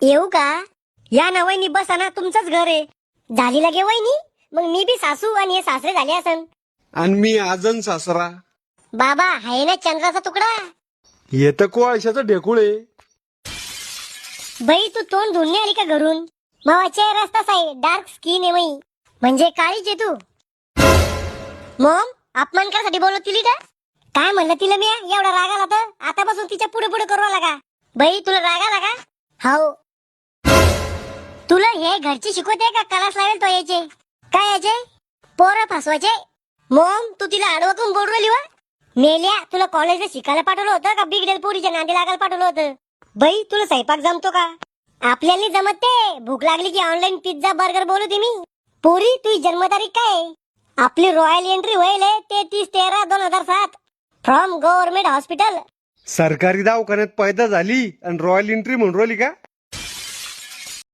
येऊ का? या ना वहिनी, बसा ना, तुमचंच घर आहे. झाली लगे वहिनी? मग मी बी सासू आणि हे सासरे झाले असन. आणि मी आजन सासरा. बाबा आहे ना चंद्राचा तुकडा. येतं कोळशाचं ढेकुळे. बाई तू तोंड धुणे आली का घरून? मावा चेहरा रस्ताच आहे, डार्क स्किन आहे मई, म्हणजे काळीच आहे तू. मॉम, अपमान करासाठी बोलत तिली का? काय म्हणलं तिला मी? एवढा राग आला तर आतापासून तिच्या पुढे पुढे करू लागा. बाई तुला राग आला का? हो. तुला हे घरची शिकवते का क्लास लावेल तो यायचे? काय यायचे? पोरं फसवायचे? मॉम तू तिला आडवं करून बोलू राहिली वा? मेल्या, तुला कॉलेजला शिकायला पाठवलं होतं का बिगडेल पोरीच्या नांदी लागायला पाठवलं होतं? बाई तुला स्वयंपाक जमतो का? आपल्याला जमत ते. भूक लागली की ऑनलाईन पिझ्झा बर्गर बोलू मी. पोरी तुझी जन्मतारीख काय? आपली रॉयल एंट्री होईल 33/13/2007 फ्रॉम गव्हर्नमेंट हॉस्पिटल. सरकारी दवाखान्यात पैदा झाली आणि रॉयल एंट्री म्हणून राहिली का?